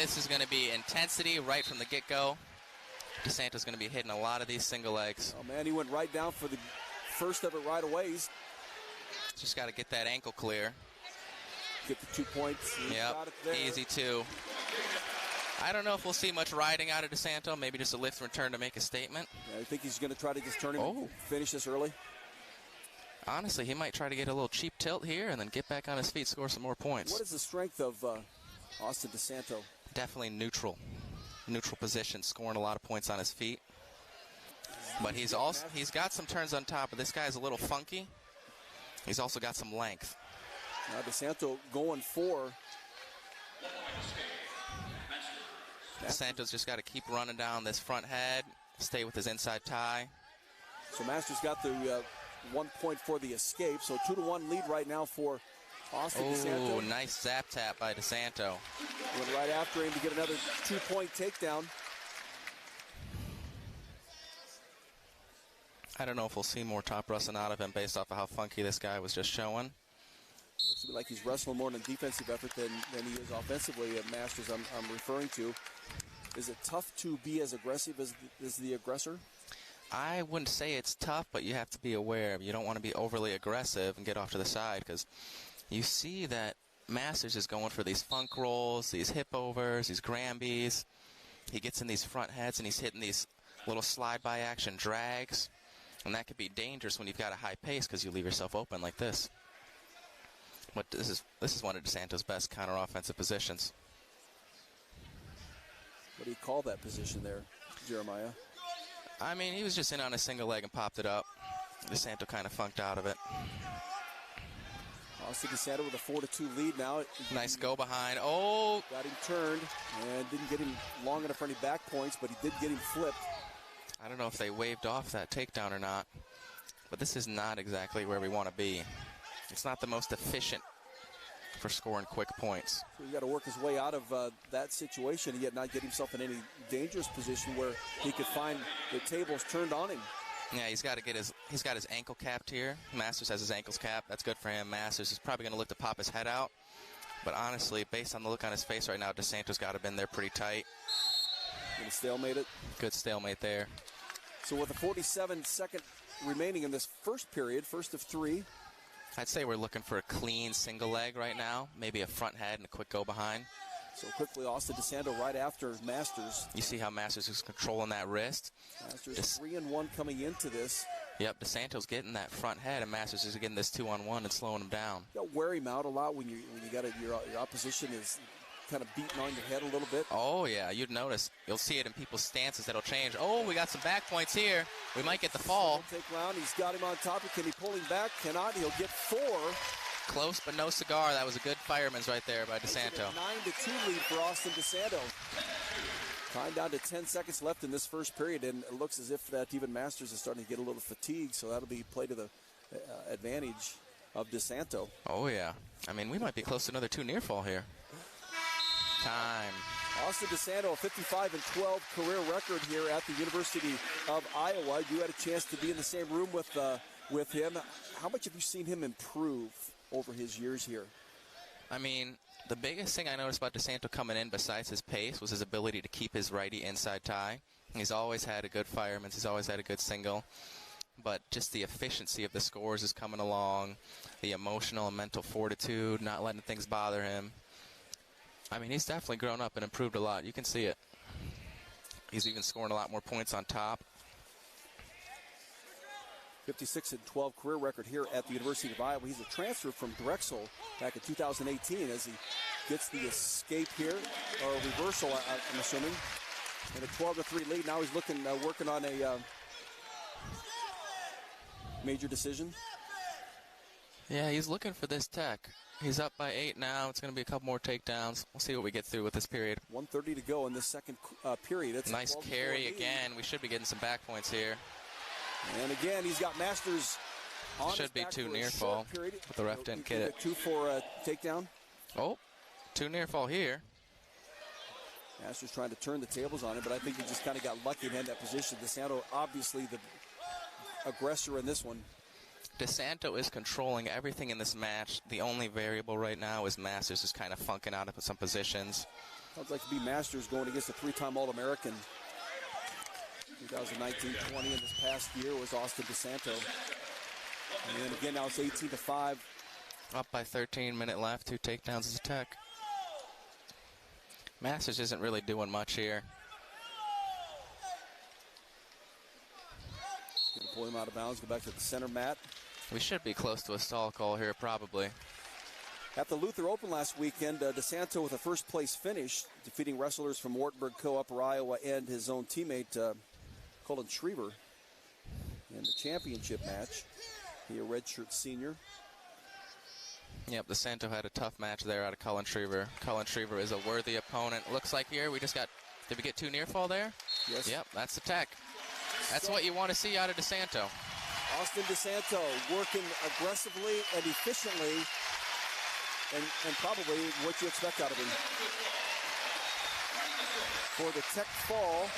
this is going to be intensity right from the get-go. DeSanto's going to be hitting a lot of these single legs. Oh, man, he went right down for the first of it right away. He's just got to get that ankle clear. Get the 2 points. Yep, easy 2. I don't know if we'll see much riding out of DeSanto. Maybe just a lift and return to make a statement. Yeah, I think he's going to try to just turn him and finish this early. Honestly, he might try to get a little cheap tilt here and then get back on his feet, score some more points. What is the strength of Austin DeSanto? Definitely neutral. Neutral position, scoring a lot of points on his feet. But he's got some turns on top, but this guy's a little funky. He's also got some length. Now DeSanto going for. DeSanto's just got to keep running down this front head, stay with his inside tie. So Masters got the 1 point for the escape. So 2-1 lead right now for Austin DeSanto. Oh, nice zap tap by DeSanto. Went right after him to get another 2-point takedown. I don't know if we'll see more top wrestling out of him based off of how funky this guy was just showing. Looks to me like he's wrestling more in a defensive effort than he is offensively at Masters I'm referring to. Is it tough to be as aggressive as the aggressor? I wouldn't say it's tough, but you have to be aware. You don't want to be overly aggressive and get off to the side because you see that Masters is going for these funk rolls, these hip overs, these Granbies. He gets in these front heads and he's hitting these little slide-by action drags. And that could be dangerous when you've got a high pace because you leave yourself open like this. But this is one of DeSanto's best counter-offensive positions. What do you call that position there, Jeremiah? I mean, he was just in on a single leg and popped it up. DeSanto kind of funked out of it. Austin DeSanto with a 4-2 lead now. Nice go behind. Oh! Got him turned and didn't get him long enough for any back points, but he did get him flipped. I don't know if they waved off that takedown or not, but this is not exactly where we want to be. It's not the most efficient for scoring quick points. So he's got to work his way out of that situation, yet not get himself in any dangerous position where he could find the tables turned on him. Yeah, he's got his ankle capped here. Masters has his ankles capped. That's good for him. Masters is probably going to look to pop his head out. But honestly, based on the look on his face right now, DeSanto's got to have been there pretty tight. Going to stalemate it. Good stalemate there. So with a 47-second remaining in this first period, first of 3. I'd say we're looking for a clean single leg right now. Maybe a front head and a quick go behind. So quickly, Austin DeSanto right after Masters. You see how Masters is controlling that wrist. Masters 3-1 coming into this. Yep, DeSanto's getting that front head, and Masters is getting this 2-on-1 and slowing him down. You got to wear him out a lot when you got your opposition is kind of beating on your head a little bit. Oh, yeah, you'd notice. You'll see it in people's stances that'll change. Oh, we got some back points here. We might get the fall. Take round. He's got him on top. Can he pull him back? Cannot. He'll get 4. Close, but no cigar. That was a good fireman's right there by DeSanto. 9-2 lead for Austin DeSanto. Time down to 10 seconds left in this first period, and it looks as if that even Masters is starting to get a little fatigued, so that'll be play to the advantage of DeSanto. Oh, yeah. I mean, we might be close to another 2 near fall here. Time. Austin DeSanto, a 55-12 career record here at the University of Iowa. You had a chance to be in the same room with him. How much have you seen him improve over his years here? I mean, the biggest thing I noticed about DeSanto coming in besides his pace was his ability to keep his righty inside tie. He's always had a good fireman. He's always had a good single. But just the efficiency of the scores is coming along, the emotional and mental fortitude, not letting things bother him. I mean, he's definitely grown up and improved a lot. You can see it. He's even scoring a lot more points on top. 56-12 career record here at the University of Iowa. He's a transfer from Drexel back in 2018 as he gets the escape here, or reversal, I'm assuming. And a 12-3 lead. Now he's working on a major decision. Yeah, he's looking for this tech. He's up by 8 now. It's going to be a couple more takedowns. We'll see what we get through with this period. 1:30 to go in this second period. It's nice carry again. We should be getting some back points here. And again, he's got Masters on should be 2 near fall, but the ref didn't get it. 2 for a takedown. Oh, 2 near fall here. Masters trying to turn the tables on him, but I think he just kind of got lucky and had that position. DeSanto, obviously the aggressor in this one. DeSanto is controlling everything in this match. The only variable right now is Masters is kind of funking out of some positions. Sounds like to be Masters going against a 3-time All-American. 2019-20, and this past year was Austin DeSanto. And then again, now it's 18-5. Up by 13, minute left, 2 takedowns as a tech. Masters isn't really doing much here. Gonna pull him out of bounds, go back to the center mat. We should be close to a stall call here, probably. At the Luther Open last weekend, DeSanto with a first-place finish, defeating wrestlers from Wartburg Co. Upper Iowa and his own teammate, Colin Schriever, in the championship match. He a redshirt senior. Yep, DeSanto had a tough match there out of Colin Schriever. Colin Schriever is a worthy opponent. Looks like here we just got, did we get 2 near fall there? Yes. Yep, that's the tech. That's what you want to see out of DeSanto. Austin DeSanto working aggressively and efficiently, and probably what you expect out of him. For the tech fall.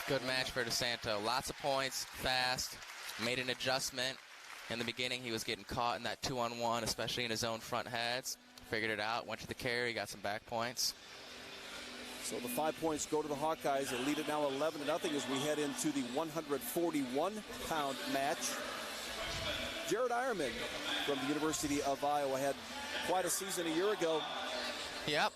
Good match for DeSanto. Lots of points, fast, made an adjustment. In the beginning, he was getting caught in that 2-on-1, especially in his own front heads. Figured it out, went to the carry, got some back points. So the 5 points go to the Hawkeyes. They lead it now 11-0 as we head into the 141-pound match. Jared Eierman from the University of Iowa had quite a season a year ago. Yep.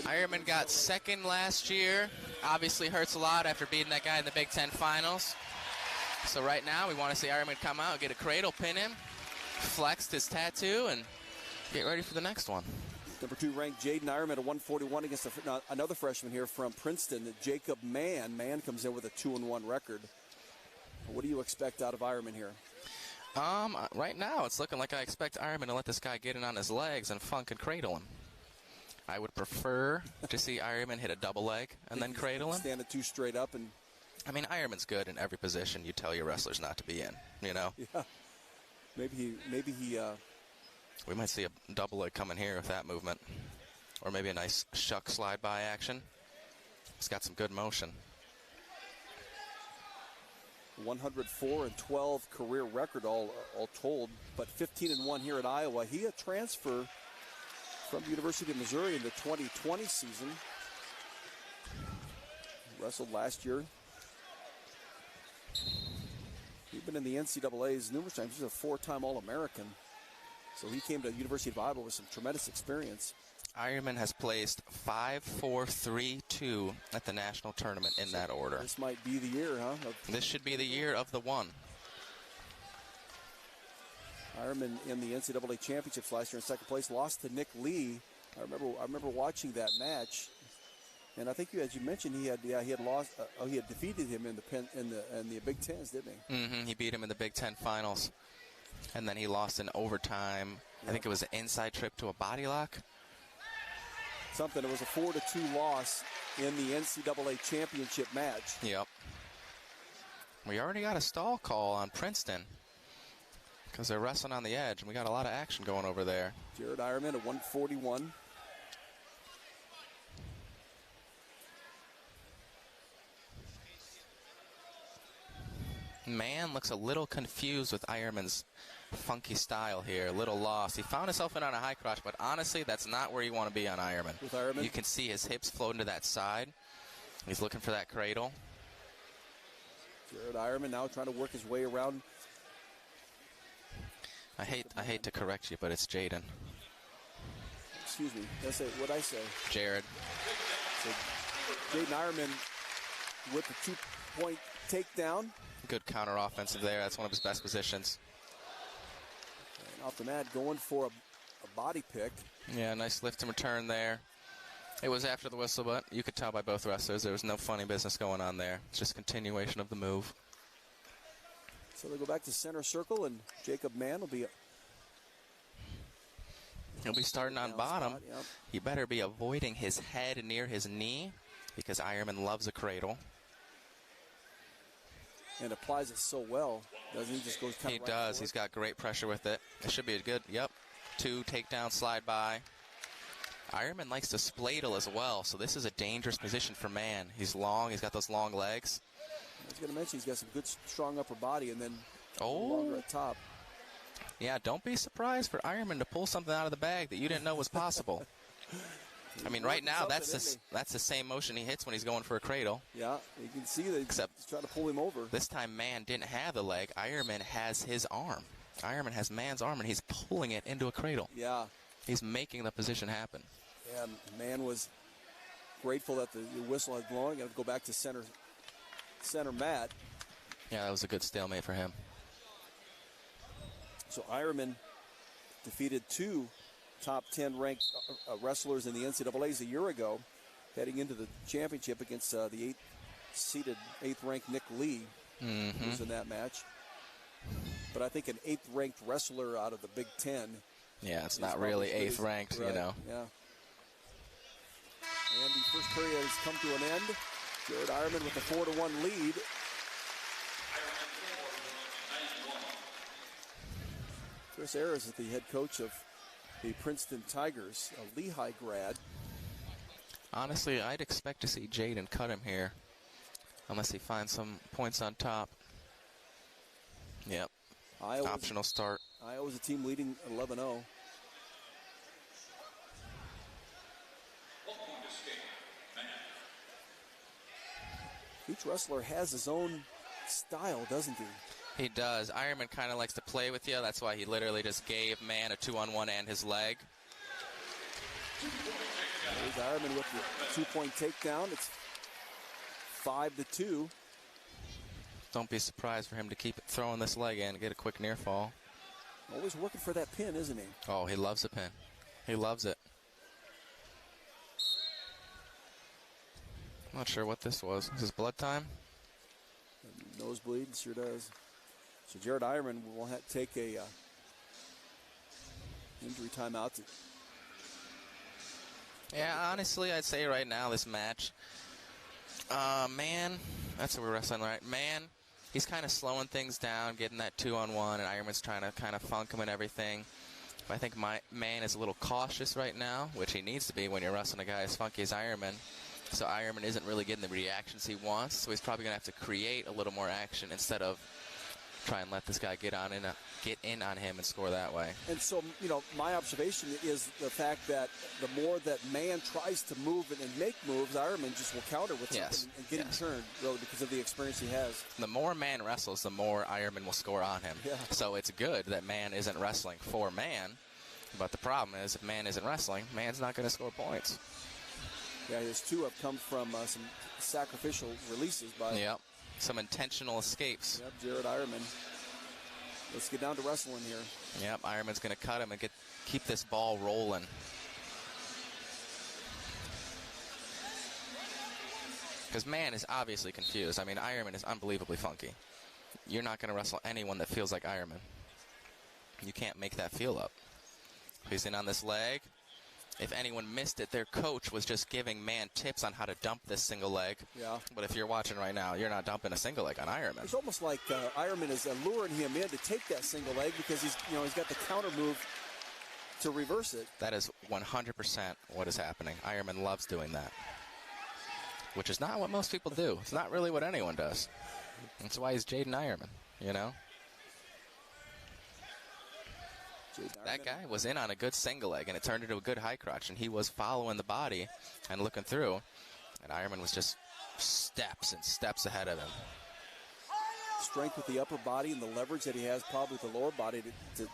Eierman got second last year. Obviously hurts a lot after beating that guy in the Big Ten Finals. So right now we want to see Eierman come out, get a cradle, pin him, flex his tattoo, and get ready for the next one. Number 2 ranked Jaydin Eierman at 141 against another freshman here from Princeton, Jacob Mann. Mann comes in with a 2-1 record. What do you expect out of Eierman here? Right now it's looking like I expect Eierman to let this guy get in on his legs and funk and cradle him. I would prefer to see Eierman hit a double leg and then cradle him. Stand it 2 straight up. And I mean, Eierman's good in every position you tell your wrestlers not to be in, you know? Yeah. Maybe he we might see a double leg coming here with that movement. Or maybe a nice shuck slide by action. He's got some good motion. 104-12 career record all told, but 15-1 here at Iowa. He a transfer from the University of Missouri in the 2020 season. Wrestled last year. He's been in the NCAAs numerous times. He's a 4-time All-American. So he came to the University of Iowa with some tremendous experience. Eierman has placed 5, 4, 3, 2 at the national tournament in that order. This might be the year, huh? This should be the year of the one. Eierman in the NCAA championships last year in second place, lost to Nick Lee. I remember watching that match, and I think as you mentioned, he had lost. He had defeated him in the Big Tens, didn't he? Mm-hmm. He beat him in the Big Ten finals, and then he lost in overtime. Yeah. I think it was an inside trip to a body lock. Something. It was a 4-2 loss in the NCAA championship match. Yep. We already got a stall call on Princeton because they're wrestling on the edge, and we got a lot of action going over there. Jared Eierman at 141. Mann looks a little confused with Eierman's funky style here, a little lost. He found himself in on a high crotch, but honestly, that's not where you want to be on Eierman. With Eierman? You can see his hips floating to that side. He's looking for that cradle. Jared Eierman now trying to work his way around. I hate to correct you, but it's Jaydin. Excuse me. What'd I say? Jared. So Jaydin Eierman with the 2-point takedown. Good counter offensive there. That's one of his best positions. And off the mat, going for a body pick. Yeah, nice lift and return there. It was after the whistle, but you could tell by both wrestlers there was no funny business going on there. It's just continuation of the move. So they go back to center circle, and Jacob Mann will be... He'll be starting on bottom. Spot, yep. He better be avoiding his head near his knee because Eierman loves a cradle. And applies it so well, doesn't he? Just goes kind of He does. He's got great pressure with it. It should be a good, 2 takedown slide by. Eierman likes to spladle as well, so this is a dangerous position for Mann. He's long. He's got those long legs. I was going to mention he's got some good, strong upper body and then longer at top. Yeah, don't be surprised for Eierman to pull something out of the bag that you didn't know was possible. I mean, right now, that's the same motion he hits when he's going for a cradle. Yeah, you can see that he's trying to pull him over. This time, Mann didn't have the leg. Eierman has his arm. Eierman has Mann's arm, and he's pulling it into a cradle. Yeah. He's making the position happen. And Mann was grateful that the whistle had blown. Got to go back to center mat. Yeah, that was a good stalemate for him. So Eierman defeated 2 top 10 ranked wrestlers in the NCAAs a year ago, heading into the championship against the 8th ranked Nick Lee, who was in that match. But I think an 8th ranked wrestler out of the Big Ten. Yeah, it's not really 8th ranked, right, you know. Yeah. And the first period has come to an end. Jared Eierman with a 4-1 lead. Chris Ayers is the head coach of the Princeton Tigers, a Lehigh grad. Honestly, I'd expect to see Jaydin cut him here, unless he finds some points on top. Yep. Optional start. Iowa's a team leading 11-0. Each wrestler has his own style, doesn't he? He does. Eierman kind of likes to play with you. That's why he literally just gave Mann a 2-on-1 and his leg. There's Eierman with the 2-point takedown. It's 5-2. Don't be surprised for him to keep throwing this leg in and get a quick near fall. Always working for that pin, isn't he? Oh, he loves a pin. He loves it. I'm not sure what this was. Is this blood time? Nosebleed, sure does. So Jared Eierman will take a injury timeout. Yeah, honestly, I'd say right now this match, Mann, that's what we're wrestling, right? Mann, he's kind of slowing things down, getting that 2-on-1, and Eierman's trying to kind of funk him and everything. But I think Mann is a little cautious right now, which he needs to be when you're wrestling a guy as funky as Eierman. So Eierman isn't really getting the reactions he wants, so he's probably going to have to create a little more action instead of try and let this guy get in on him and score that way. And so, you know, my observation is the fact that the more that Mann tries to move and make moves, Eierman just will counter with something and get him turned, really, because of the experience he has. The more Mann wrestles, the more Eierman will score on him. Yeah. So it's good that Mann isn't wrestling for Mann, but the problem is if Mann isn't wrestling, Mann's not going to score points. Yeah, his 2 have come from some sacrificial releases by... Yep, some intentional escapes. Yep, Jared Eierman. Let's get down to wrestling here. Yep, Eierman's going to cut him and keep this ball rolling. Because Mann is obviously confused. I mean, Eierman is unbelievably funky. You're not going to wrestle anyone that feels like Eierman. You can't make that feel up. He's in on this leg. If anyone missed it, their coach was just giving Mann tips on how to dump this single leg. Yeah. But if you're watching right now, you're not dumping a single leg on Eierman. It's almost like Eierman is luring him in to take that single leg because he's got the counter move to reverse it. That is 100% what is happening. Eierman loves doing that, which is not what most people do. It's not really what anyone does. That's why he's Jaydin Eierman, you know? That guy was in on a good single leg, and it turned into a good high crotch, and he was following the body and looking through, and Eierman was just steps and steps ahead of him. Strength with the upper body and the leverage that he has probably with the lower body to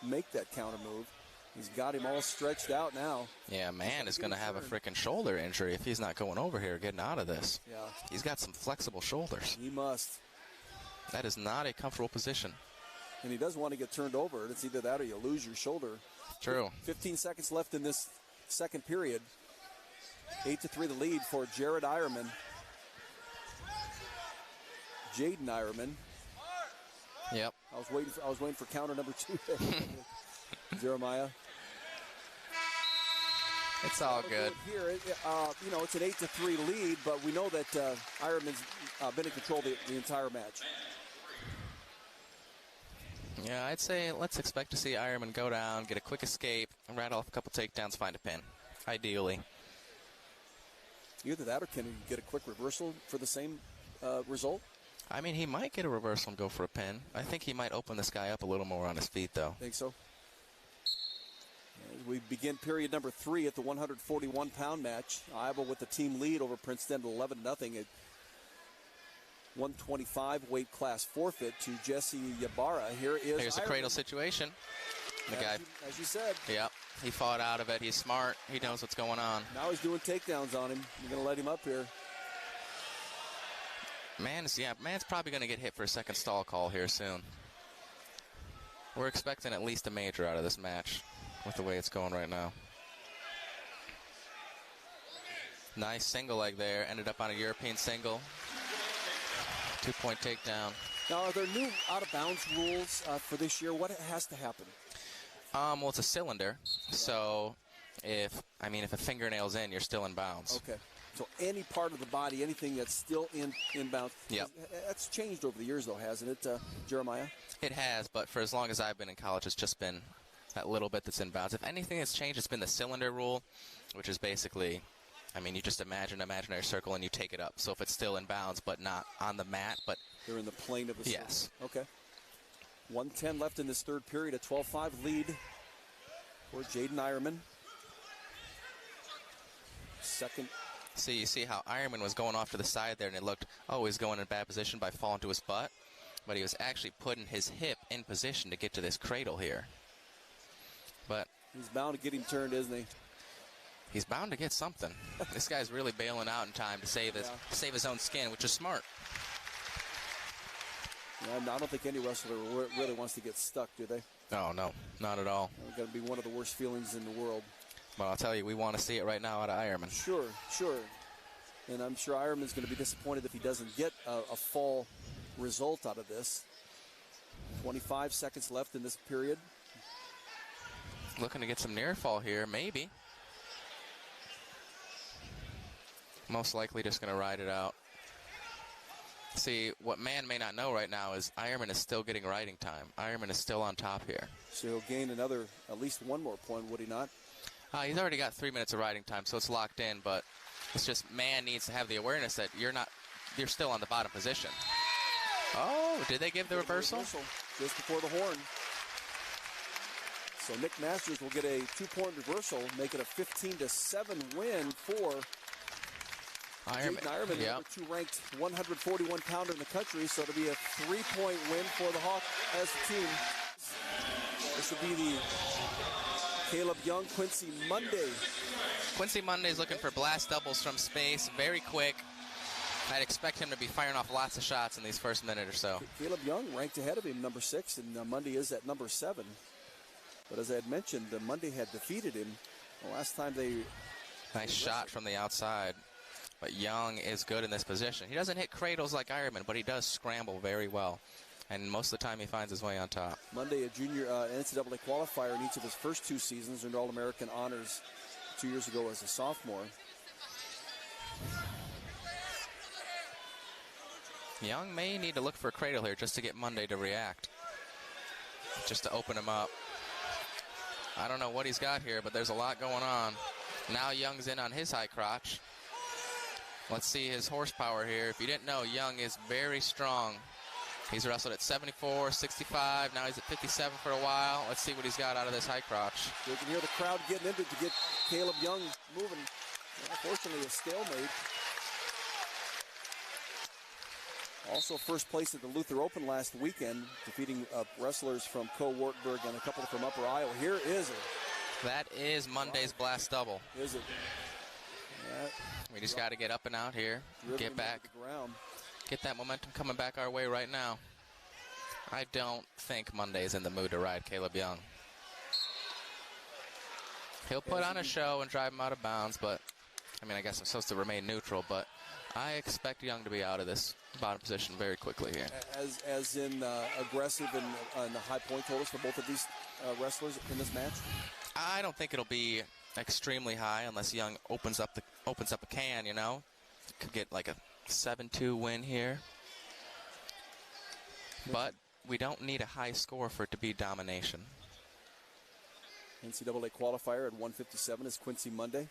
make that counter move. He's got him all stretched out now. Yeah, Mann is going to have a freaking shoulder injury if he's not going over here getting out of this. Yeah. He's got some flexible shoulders. He must. That is not a comfortable position. And he doesn't want to get turned over. It's either that or you lose your shoulder. True. 15 seconds left in this second period. 8-3 the lead for Jared Eierman. Jaydin Eierman. Yep. I was waiting for counter number 2. Jeremiah. It's all good. Here, it's an 8-3 lead, but we know that Eierman's been in control the entire match. Yeah, I'd say let's expect to see Eierman go down, get a quick escape, rattle off a couple takedowns, find a pin. Ideally. Either that or can he get a quick reversal for the same result? I mean, he might get a reversal and go for a pin. I think he might open this guy up a little more on his feet, though. Think so? As we begin period number 3 at the 141-pound match. Iowa with the team lead over Princeton 11-0. At 125 weight class forfeit to Jesse Ybarra. Here's the Eierman. cradle situation. The guy, as you said. Yep. He fought out of it. He's smart. He knows what's going on. Now he's doing takedowns on him. You're going to let him up here. Mann's probably going to get hit for a second stall call here soon. We're expecting at least a major out of this match with the way it's going right now. Nice single leg there. Ended up on a European single. 2-point takedown. Now, are there new out-of-bounds rules for this year? What has to happen? Well, it's a cylinder. So, if a fingernail's in, you're still in bounds. Okay. So any part of the body, anything that's still in bounds. Yep. That's changed over the years, though, hasn't it, Jeremiah? It has, but for as long as I've been in college, it's just been that little bit that's in bounds. If anything has changed, it's been the cylinder rule, which is basically, you just imagine an imaginary circle and you take it up. So if it's still in bounds, but not on the mat, but they're in the plane of the circle. Yes. Okay. 1:10 left in this third period. A 12-5 lead for Jaydin Eierman. Second. See, you see how Eierman was going off to the side there, and it looked, he's going in bad position by falling to his butt. But he was actually putting his hip in position to get to this cradle here. But he's bound to get him turned, isn't he? He's bound to get something. This guy's really bailing out in time to save his own skin, which is smart. Yeah, I don't think any wrestler really wants to get stuck, do they? Oh, no, not at all. It's going to be one of the worst feelings in the world. Well, I'll tell you, we want to see it right now out of Eierman. Sure. And I'm sure Eierman's going to be disappointed if he doesn't get a fall result out of this. 25 seconds left in this period. Looking to get some near fall here, maybe. Most likely just going to ride it out. See, what Mann may not know right now is Eierman is still getting riding time. Eierman is still on top here. So he'll gain at least one more point, would he not? He's already got 3 minutes of riding time, so it's locked in, but it's just Mann needs to have the awareness that you're still on the bottom position. Oh, did they give the reversal? Just before the horn. So Nick Masters will get a 2-point reversal, make it a 15-7 win for Jaydin Eierman, yep. number 2 ranked 141-pounder in the country, so it'll be a 3-point win for the Hawk as a team. This will be the Kaleb Young Quincy Monday. Quincy Monday's looking for blast doubles from space, very quick. I'd expect him to be firing off lots of shots in these first minute or so. Kaleb Young ranked ahead of him, number 6, and Monday is at number 7. But as I had mentioned, Monday had defeated him the last time they... Nice shot from the outside. But Young is good in this position. He doesn't hit cradles like Eierman, but he does scramble very well. And most of the time he finds his way on top. Monday, a junior NCAA qualifier in each of his first 2 seasons, earned All-American honors 2 years ago as a sophomore. Young may need to look for a cradle here just to get Monday to react. Just to open him up. I don't know what he's got here, but there's a lot going on. Now Young's in on his high crotch. Let's see his horsepower here. If you didn't know, Young is very strong. He's wrestled at 74, 65. Now he's at 57 for a while. Let's see what he's got out of this high crotch. You can hear the crowd getting into it to get Kaleb Young moving. Unfortunately, a stalemate. Also first place at the Luther Open last weekend, defeating wrestlers from Co-Wartburg and a couple from Upper Iowa. Here is it. That is Monday's blast double. Is it? We just got to get up and out here, get back, get that momentum coming back our way right now. I don't think Monday's in the mood to ride Kaleb Young. He'll put on a show and drive him out of bounds, but, I guess I'm supposed to remain neutral, but I expect Young to be out of this bottom position very quickly here. As in aggressive and the high point totals for both of these wrestlers in this match? I don't think it'll be extremely high unless Young opens up a can, Could get like a 7-2 win here. But we don't need a high score for it to be domination. NCAA qualifier at 157 is Quincy Monday.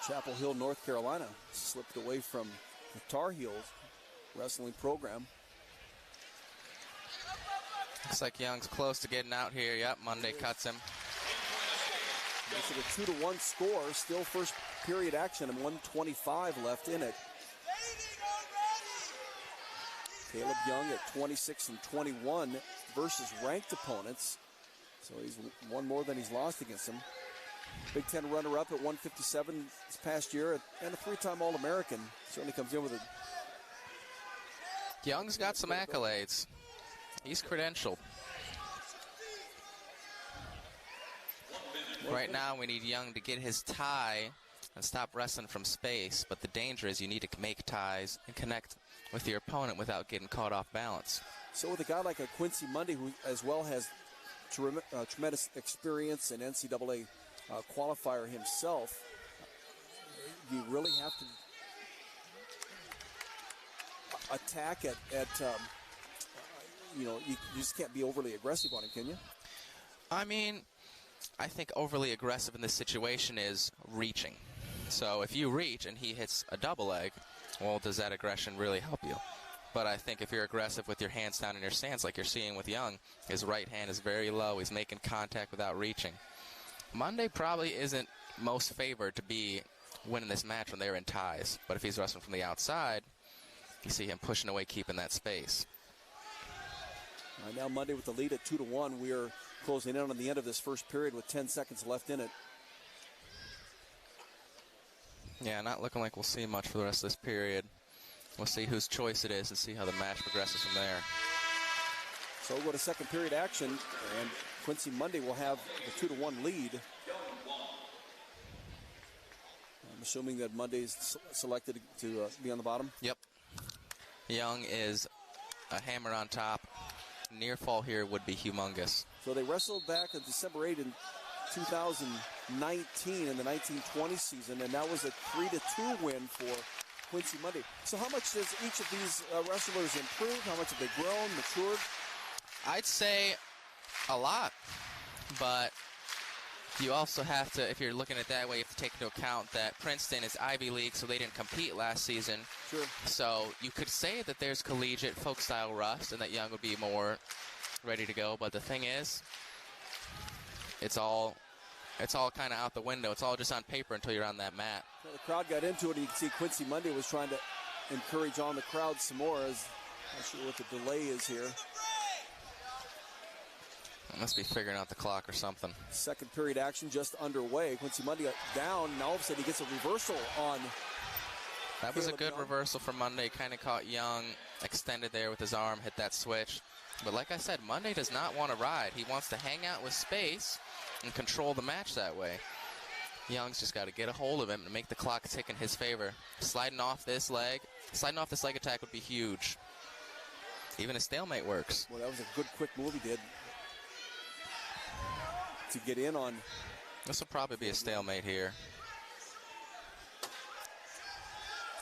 Chapel Hill, North Carolina. Slipped away from the Tar Heels wrestling program. Looks like Young's close to getting out here. Yep, Monday cuts him. It's a 2-1 score. Still first period action and 1:25 left in it. Kaleb Young at 26-21 versus ranked opponents. So he's won more than he's lost against them. Big Ten runner-up at 157 this past year and a 3-time All-American. Certainly comes in with a... Young's got some accolades. He's credentialed. Right now we need Young to get his tie and stop wrestling from space, but the danger is you need to make ties and connect with your opponent without getting caught off balance. So with a guy like a Quincy Monday, who as well has tremendous experience in NCAA qualifier himself, you really have to attack at you just can't be overly aggressive on him, can you? I mean, I think overly aggressive in this situation is reaching. So if you reach and he hits a double leg, well, does that aggression really help you? But I think if you're aggressive with your hands down in your stance, like you're seeing with Young, his right hand is very low. He's making contact without reaching. Monday probably isn't most favored to be winning this match when they're in ties. But if he's wrestling from the outside, you see him pushing away, keeping that space. Right now, Monday with the lead at 2-1. We are closing in on the end of this first period with 10 seconds left in it. Yeah, not looking like we'll see much for the rest of this period. We'll see whose choice it is and see how the match progresses from there. So we'll go to second period action, and Quincy Monday will have the 2-1 lead. I'm assuming that Monday's selected to be on the bottom. Yep. Young is a hammer on top. Near fall here would be humongous. So they wrestled back on December 8 in 2019 in the 1920 season, and that was a 3-2 win for Quincy Monday. So how much does each of these wrestlers improve? How much have they grown, matured? I'd say a lot, but you also have to, if you're looking at it that way, you have to take into account that Princeton is Ivy League, so they didn't compete last season. Sure. So you could say that there's collegiate folk-style rust and that Young would be more ready to go, but the thing is, it's all kind of out the window. It's all just on paper until you're on that mat. Well, the crowd got into it. You can see Quincy Monday was trying to encourage on the crowd some more. As I'm not sure what the delay is here. I must be figuring out the clock or something. Second period action just underway. Quincy Monday down, and all of a sudden he gets a reversal on. That was a good Young. reversal from Monday. Kind of caught Young, extended there with his arm, hit that switch. But like I said, Monday does not want to ride. He wants to hang out with space and control the match that way. Young's just got to get a hold of him and make the clock tick in his favor. Sliding off this leg attack would be huge. Even a stalemate works. Well, that was a good quick move he did to get in on. This will probably be a stalemate here.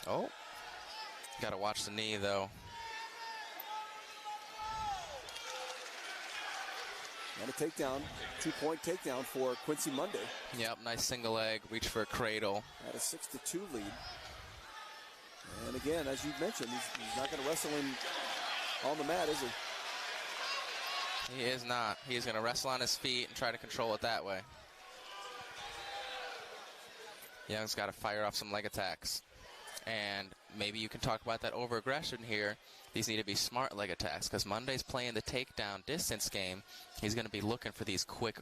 Oh, got to watch the knee though. And a takedown, 2-point takedown for Quincy Monday. Yep, nice single leg, reach for a cradle. At a 6-2 lead. And again, as you mentioned, he's not going to wrestle him on the mat, is he? He is not. He is going to wrestle on his feet and try to control it that way. Young's got to fire off some leg attacks. And maybe you can talk about that over-aggression here. These need to be smart leg attacks because Monday's playing the takedown distance game. He's going to be looking for these quick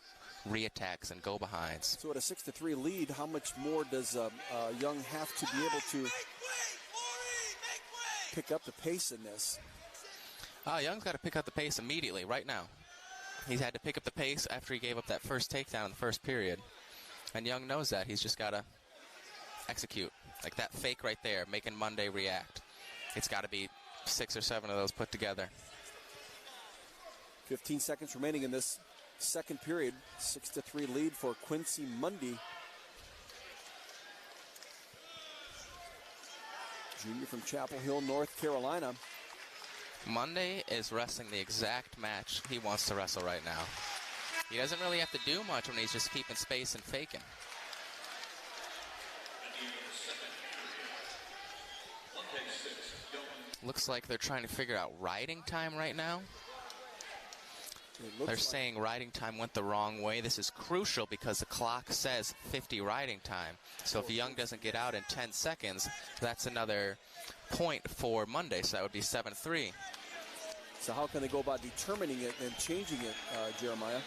re-attacks and go-behinds. So at a 6-3 lead, how much more does Young have to be able to pick up the pace in this? Young's got to pick up the pace immediately, right now. He's had to pick up the pace after he gave up that first takedown in the first period. And Young knows that. He's just got to execute. Like that fake right there, making Monday react. It's got to be 6 or 7 of those put together. 15 seconds remaining in this second period. 6-3 lead for Quincy Monday. Junior from Chapel Hill, North Carolina. Monday is wrestling the exact match he wants to wrestle right now. He doesn't really have to do much when he's just keeping space and faking. Looks like they're trying to figure out riding time right now. They're saying riding time went the wrong way. This is crucial because the clock says 50 riding time. So if Young doesn't get out in 10 seconds, that's another point for Monday. So that would be 7-3. So how can they go about determining it and changing it, Jeremiah?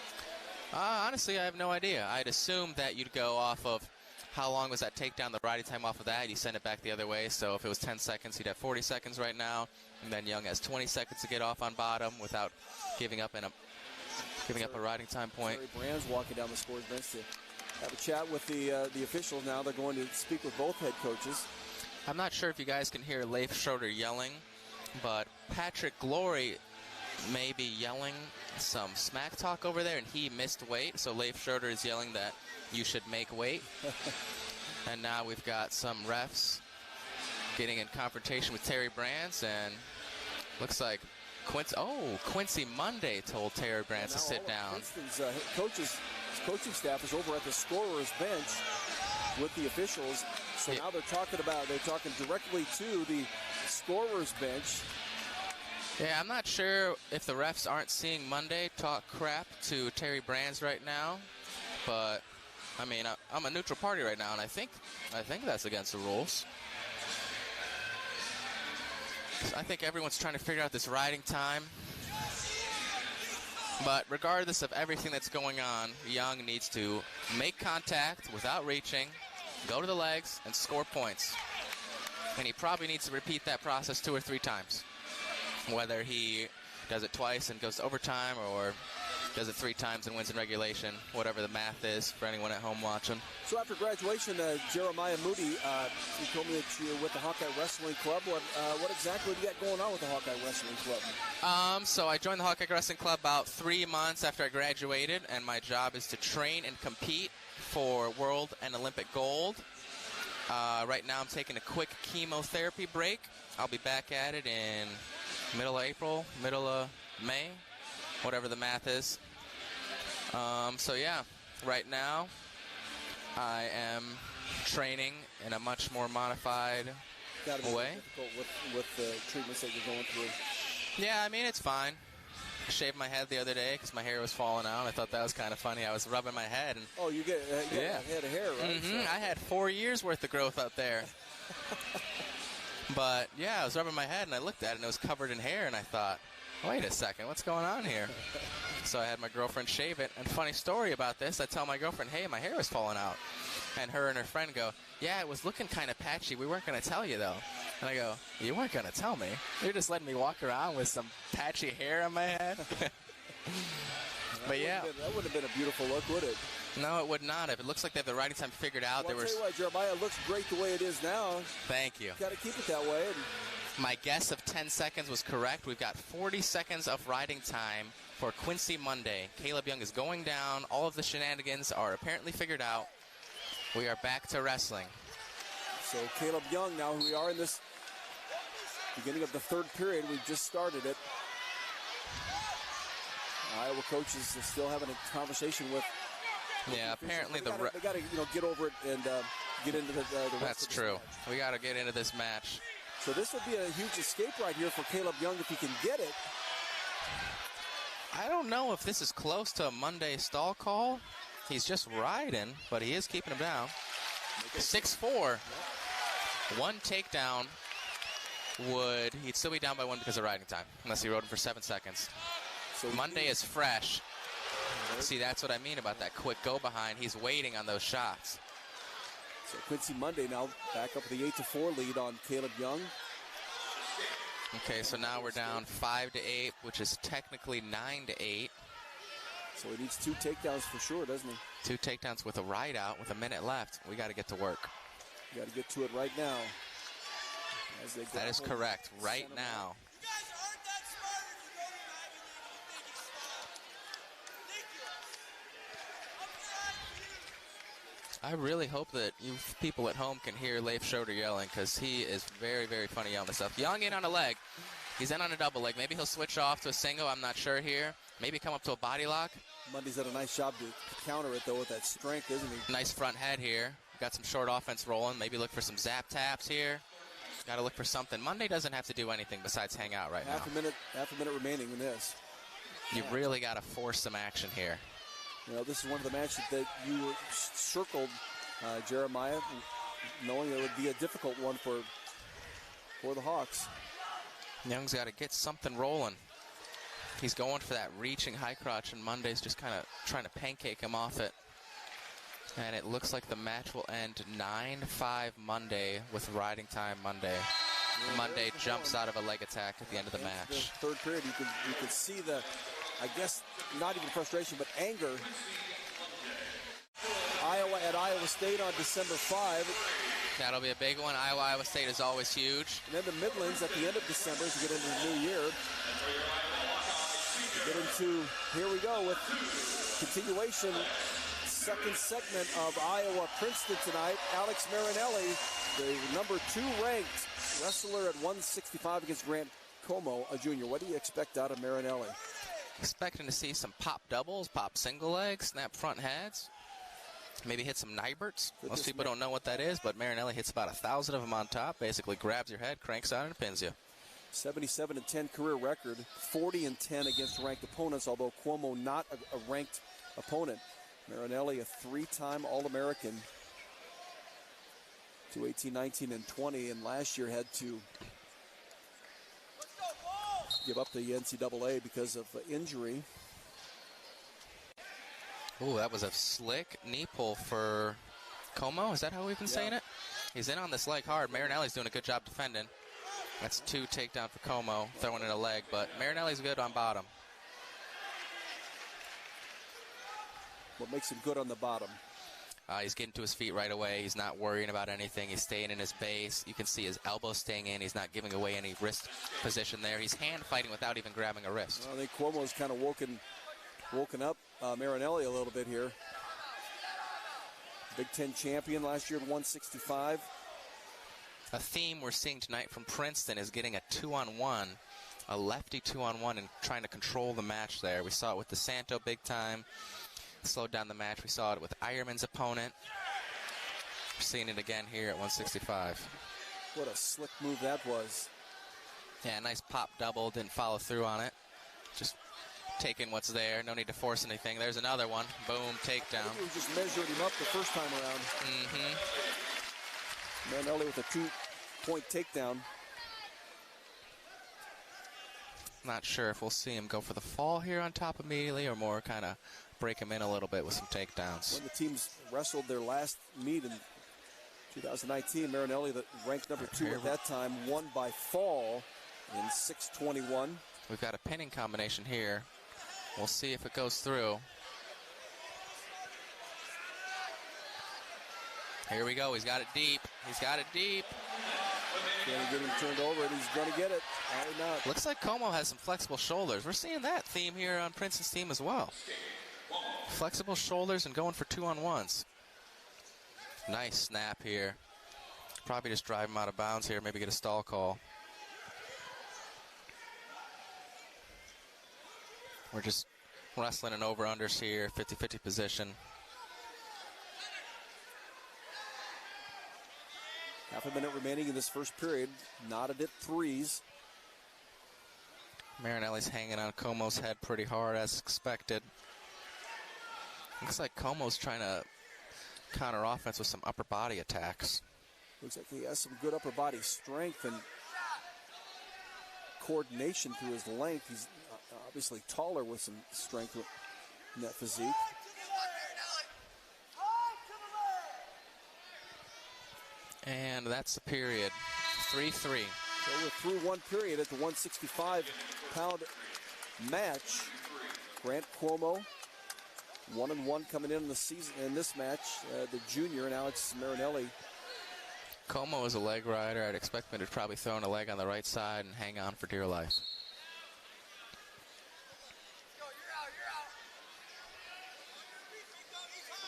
Honestly, I have no idea. I'd assume that you'd go off of how long was that takedown, the riding time off of that. You send it back the other way. So if it was 10 seconds, he'd have 40 seconds right now. And then Young has 20 seconds to get off on bottom without giving up a riding time point. Brand's walking down the scores bench to have a chat with the officials now. They're going to speak with both head coaches. I'm not sure if you guys can hear Leif Schroeder yelling, but Patrick Glory may be yelling some smack talk over there, and he missed weight. So Leif Schroeder is yelling that you should make weight. And now we've got some refs getting in confrontation with Terry Brands, and looks like Quincy Monday told Terry Brands to sit down. Princeton's coaching staff is over at the scorer's bench with the officials. So now they're talking directly to the scorer's bench. Yeah, I'm not sure if the refs aren't seeing Monday talk crap to Terry Brands right now, but I mean, I'm a neutral party right now, and I think that's against the rules. I think everyone's trying to figure out this riding time. But regardless of everything that's going on, Young needs to make contact without reaching, go to the legs, and score points. And he probably needs to repeat that process 2 or 3 times. Whether he does it twice and goes to overtime or does it 3 times and wins in regulation, whatever the math is for anyone at home watching. So after graduation, Jeremiah Moody, you told me that you're with the Hawkeye Wrestling Club. What exactly do you got going on with the Hawkeye Wrestling Club? So I joined the Hawkeye Wrestling Club about 3 months after I graduated, and my job is to train and compete for world and Olympic gold. Right now I'm taking a quick chemotherapy break. I'll be back at it in middle of April, middle of May, whatever the math is. So yeah, right now I am training in a much more modified way. Difficult with the treatments that you're going through. Yeah, I mean, it's fine. I shaved my head the other day because my hair was falling out. I thought that was kind of funny. I was rubbing my head. And oh, you had a hair, right? Mm-hmm. So. I had 4 years worth of growth out there. But yeah, I was rubbing my head and I looked at it and it was covered in hair, and I thought, wait a second, what's going on here? So I had my girlfriend shave it. And funny story about this, I tell my girlfriend, hey, my hair was falling out. And her and her friend go, yeah, it was looking kind of patchy. We weren't going to tell you, though. And I go, you weren't going to tell me. You're just letting me walk around with some patchy hair on my head? But yeah. That wouldn't have been a beautiful look, would it? No, it would not have. It looks like they have the riding time figured out. Well, I'll tell you what, Jeremiah, it looks great the way it is now. Thank you. Got to keep it that way. My guess of 10 seconds was correct. We've got 40 seconds of riding time for Quincy Monday. Kaleb Young is going down. All of the shenanigans are apparently figured out. We are back to wrestling. So Kaleb Young, now we are in this beginning of the 3rd period. We've just started it. Iowa coaches are still having a conversation with. Yeah, apparently they got to get over it and get into the rest. That's true. We got to get into this match. So this would be a huge escape right here for Kaleb Young if he can get it. I don't know if this is close to a Monday stall call. He's just riding, but he is keeping him down. 6'4". One takedown he'd still be down by 1 because of riding time, unless he rode him for 7 seconds. So Monday is fresh. See, that's what I mean about that quick go behind. He's waiting on those shots. So Quincy Monday now back up with the 8-4 lead on Kaleb Young. Okay, so now we're down 5-8, which is technically 9-8. So he needs 2 takedowns for sure, doesn't he? 2 takedowns with a ride out with a minute left. We got to get to work. You got to get to it right now. That is correct. Right now. I really hope that you people at home can hear Leif Schroeder yelling, because he is very, very funny yelling this stuff. Young in on a leg. He's in on a double leg. Maybe he'll switch off to a single. I'm not sure here. Maybe come up to a body lock. Mundy's done a nice job to counter it, though, with that strength, isn't he? Nice front head here. Got some short offense rolling. Maybe look for some zap taps here. Got to look for something. Monday doesn't have to do anything besides hang out right now. Half a minute remaining in this. You really got to force some action here. You know, this is one of the matches that you circled, Jeremiah, knowing it would be a difficult one for the Hawks. Young's got to get something rolling. He's going for that reaching high crotch, and Monday's just kind of trying to pancake him off it. And it looks like the match will end 9-5 Monday with riding time Monday. Monday jumps out of a leg attack at the end of the match. The third period, you can see the, I guess, not even frustration, but anger. Iowa at Iowa State on December 5. That'll be a big one. Iowa State is always huge. And then the Midlands at the end of December as we get into the new year. We get into, here we go with continuation, second segment of Iowa Princeton tonight. Alex Marinelli, the number 2 ranked wrestler at 165 against Gran, Cuomo, a junior. What do you expect out of Marinelli? Expecting to see some pop doubles, pop single legs, snap front heads. Maybe hit some Niberts. Most people don't know what that is, but Marinelli hits about 1,000 of them on top. Basically grabs your head, cranks out, and pins you. 77-10 career record, 40-10 against ranked opponents, although Cuomo not a ranked opponent. Marinelli, a 3-time All-American, 2018, 19, and 20, and last year had to give up the NCAA because of injury. Ooh, that was a slick knee pull for Cuomo. Is that how we've been saying it? He's in on this leg hard. Marinelli's doing a good job defending. That's 2 takedown for Cuomo, throwing in a leg, but Marinelli's good on bottom. What makes him good on the bottom? He's getting to his feet right away. He's not worrying about anything. He's staying in his base. You can see his elbow staying in. He's not giving away any wrist position there. He's hand fighting without even grabbing a wrist. Well, I think Cuomo's kind of woken up Marinelli a little bit here. Big Ten champion last year at 165. A theme we're seeing tonight from Princeton is getting a 2-on-1, a lefty 2-on-1, and trying to control the match there. We saw it with DeSanto big time. Slowed down the match. We saw it with Eierman's opponent. We're seeing it again here at 165. What a slick move that was. Yeah, nice pop double. Didn't follow through on it. Just taking what's there. No need to force anything. There's another one. Boom, takedown. I think we just measured him up the first time around. Marinelli with a 2-point takedown. Not sure if we'll see him go for the fall here on top immediately or more kind of break him in a little bit with some takedowns. When the teams wrestled their last meet in 2019, Marinelli, the ranked number 2 at that time, won by fall in 6:21. We've got a pinning combination here. We'll see if it goes through. Here we go. He's got it deep. He's got it deep. Going to get him turned over, and he's going to get it. Why not? Looks like Cuomo has some flexible shoulders. We're seeing that theme here on Princeton's team as well. Flexible shoulders and going for 2-on-1s. Nice snap here. Probably just drive him out of bounds here, maybe get a stall call. We're just wrestling an over-unders here, 50-50 position. Half a minute remaining in this first period. Knotted at 3s. Marinelli's hanging on Cuomo's head pretty hard as expected. Looks like Cuomo's trying to counter offense with some upper body attacks. Looks like he has some good upper body strength and coordination through his length. He's obviously taller with some strength in that physique. And that's the period. 3-3. So we're through one period at the 165-pound match. Grant Cuomo, 1-1 coming in the season in this match. The junior and Alex Marinelli. Cuomo is a leg rider. I'd expect him to probably throw in a leg on the right side and hang on for dear life.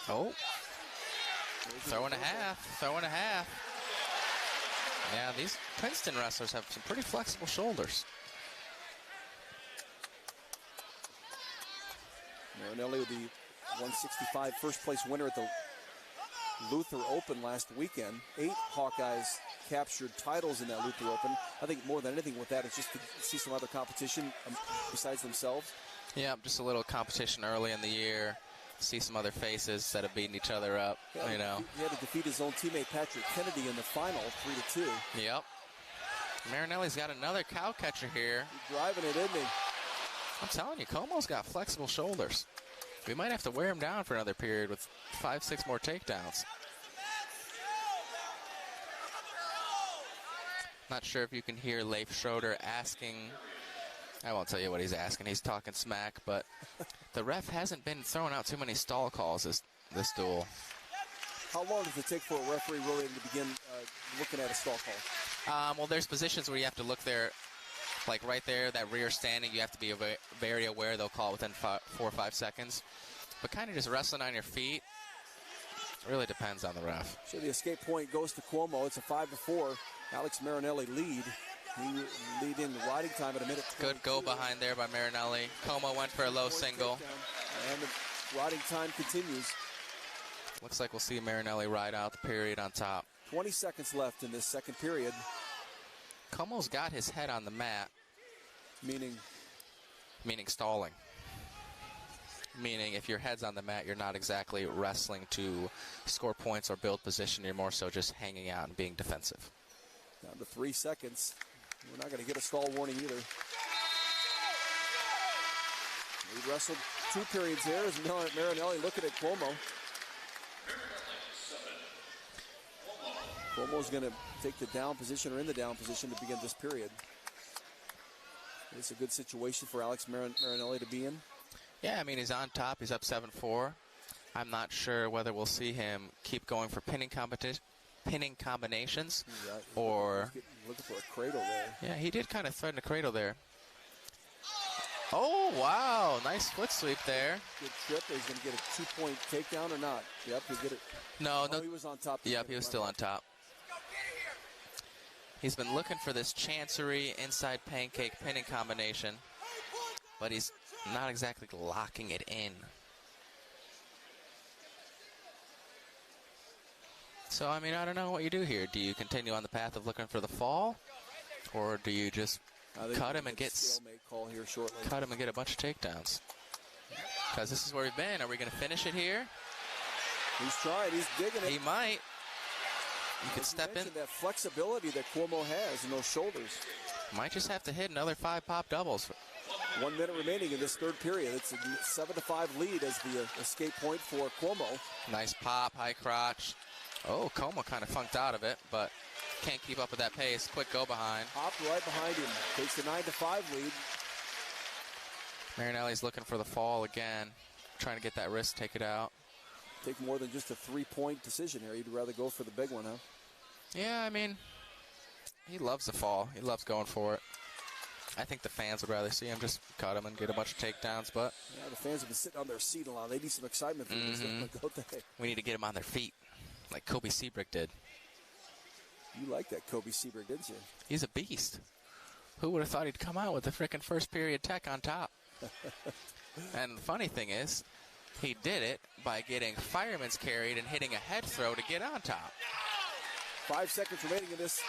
Oh. Throw and a half. Throw and a half. Yeah, these Princeton wrestlers have some pretty flexible shoulders. Marinelli, the 165 first place winner at the Luther Open last weekend. 8 Hawkeyes captured titles in that Luther Open. I think more than anything with that is just to see some other competition besides themselves. Yeah, just a little competition early in the year. See some other faces instead of beating each other up. Yeah, you know, he had to defeat his own teammate Patrick Kennedy in the final, 3-2. Yep. Marinelli's got another cow catcher here. He's driving it, isn't he? I'm telling you, Cuomo's got flexible shoulders. We might have to wear him down for another period with 5-6 more takedowns. Not sure if you can hear Leif Schroeder asking. I won't tell you what he's asking. He's talking smack, but the ref hasn't been throwing out too many stall calls this duel. How long does it take for a referee really to begin looking at a stall call? Well, there's positions where you have to look there, like right there, that rear standing. You have to be very aware they'll call within 4 or 5 seconds. But kind of just wrestling on your feet really depends on the ref. So the escape point goes to Cuomo. It's a 5-4. Alex Marinelli lead. He lead in riding time at a minute 22. Good go behind there by Marinelli. Cuomo went for a low single. And the riding time continues. Looks like we'll see Marinelli ride out the period on top. 20 seconds left in this second period. Cuomo's got his head on the mat. Meaning stalling. Meaning if your head's on the mat, you're not exactly wrestling to score points or build position. You're more so just hanging out and being defensive. Down to 3 seconds. We're not going to get a stall warning either. We wrestled 2 periods here as Marinelli looking at Cuomo. Cuomo's going to take the down position or in the down position to begin this period. It's a good situation for Alex Marinelli to be in. Yeah, I mean, he's on top. He's up 7-4. I'm not sure whether we'll see him keep going for pinning combinations or... Looking for a cradle there. Yeah, he did kind of threaten a cradle there. Oh, wow. Nice foot sweep there. Good trip. He's going to get a 2-point takedown or not? Yep, he'll get it. No. He was on top. Yep, he was still on top. He's been looking for this chancery inside pancake pinning combination, but he's not exactly locking it in. So, I mean, I don't know what you do here. Do you continue on the path of looking for the fall, or do you just cut him and get call here shortly. Cut him and get a bunch of takedowns? Because this is where we've been. Are we going to finish it here? He's trying. He's digging it. He might. You could step in. That flexibility that Cuomo has in those shoulders. Might just have to hit another 5 pop doubles. 1 minute remaining in this third period. It's a 7-5 lead as the escape point for Cuomo. Nice pop, high crotch. Oh, Cuomo kind of funked out of it, but can't keep up with that pace. Quick go behind. Hopped right behind him. Takes the 9-5 lead. Marinelli's looking for the fall again. Trying to get that wrist, take it out. Take more than just a 3-point decision here. You'd rather go for the big one, huh? Yeah, I mean, he loves the fall. He loves going for it. I think the fans would rather see him just cut him and get a bunch of takedowns, but... Yeah, the fans have been sitting on their seat a lot. They need some excitement from this, don't they? We need to get him on their feet, like Kobe Seabrook did. You like that Kobe Seabrook, didn't you? He's a beast. Who would have thought he'd come out with the frickin' first period tech on top? And the funny thing is, he did it by getting fireman's carried and hitting a head throw to get on top. 5 seconds remaining in this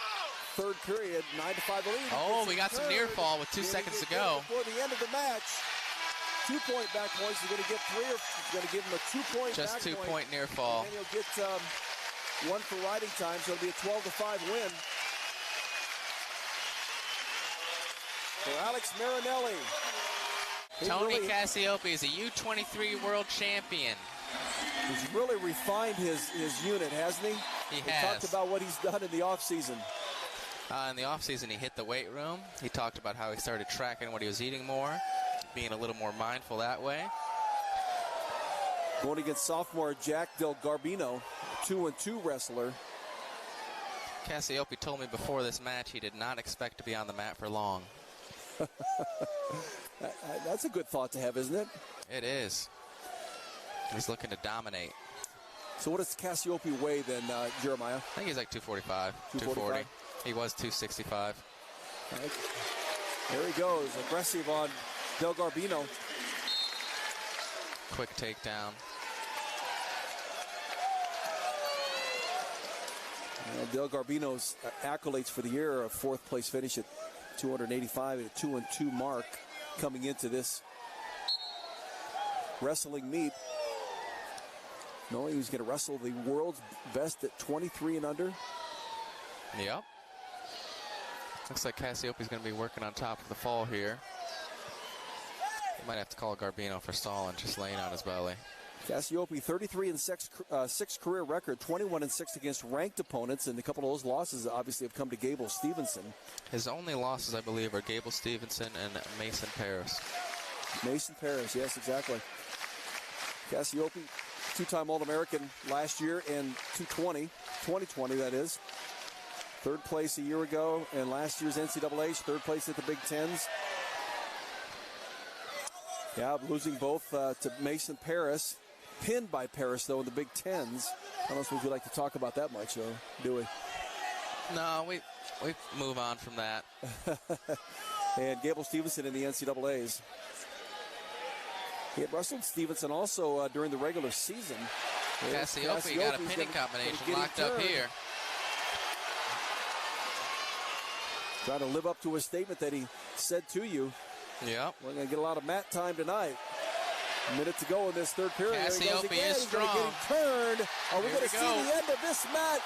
third period, 9-5 lead. Oh, we got some near fall with 2 seconds to go. Before the end of the match, 2-point back points. He's going to get 3, or he's going to give him a 2-point just back 2-point near fall. And then he'll get 1 for riding time, so it'll be a 12-5 win for Alex Marinelli. Tony Cassioppi is a U23 world champion. He's really refined his unit, hasn't he? He has. has. Talked about what he's done in the offseason. In the offseason, he hit the weight room. He talked about how he started tracking what he was eating more, being a little more mindful that way. Going against sophomore Jack Del Garbino, 2-2 wrestler. Cassioppi told me before this match he did not expect to be on the mat for long. That's a good thought to have, isn't it? It is. He's looking to dominate. So what does Cassioppi weigh then, Jeremiah? I think he's like 245, 240. He was 265. Right. There he goes, aggressive on Del Garbino. Quick takedown. Del Garbino's accolades for the year, a fourth-place finish at 285 and a 2-2 mark coming into this wrestling meet. Knowing he was going to wrestle the world's best at 23 and under. Yep. Looks like Cassioppi's going to be working on top of the fall here. He might have to call Garbino for stalling, just laying on his belly. Cassioppi, 33 and 6 career record, 21 and 6 against ranked opponents, and a couple of those losses obviously have come to Gable Stevenson. His only losses, I believe, are Gable Stevenson and Mason Paris. Mason Paris, yes, exactly. Cassioppi, two-time All-American last year and 2020, that is. Third place a year ago, and last year's NCAA, third place at the Big Tens. Yeah, losing both to Mason Paris. Pinned by Paris, though, in the Big Tens. I don't suppose we'd like to talk about that much, though, do we? No, we move on from that. And Gable Stevenson in the NCAAs. He had wrestled Stevenson also during the regular season. Cassioppi got a pinning combination locked up here. Trying to live up to his statement that he said to you. Yep. We're going to get a lot of mat time tonight. A minute to go in this third period. Cassioppi is strong. He's going to get him turned. Are we going to see the end of this match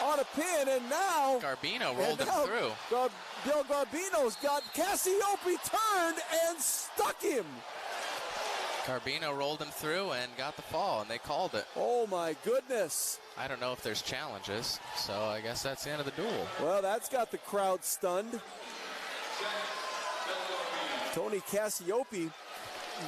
on a pin? And now Garbino rolled him through. Del Garbino's got Cassioppi turned and stuck him. Garbino rolled him through and got the fall, and they called it. Oh, my goodness. I don't know if there's challenges, so I guess that's the end of the duel. Well, that's got the crowd stunned. Tony Cassioppi,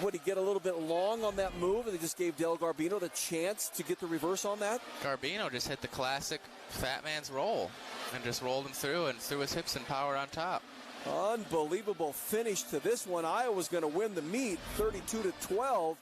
would he get a little bit long on that move, and they just gave Del Garbino the chance to get the reverse on that? Garbino just hit the classic fat man's roll and just rolled him through and threw his hips and power on top. Unbelievable finish to this one. Iowa's going to win the meet 32-12.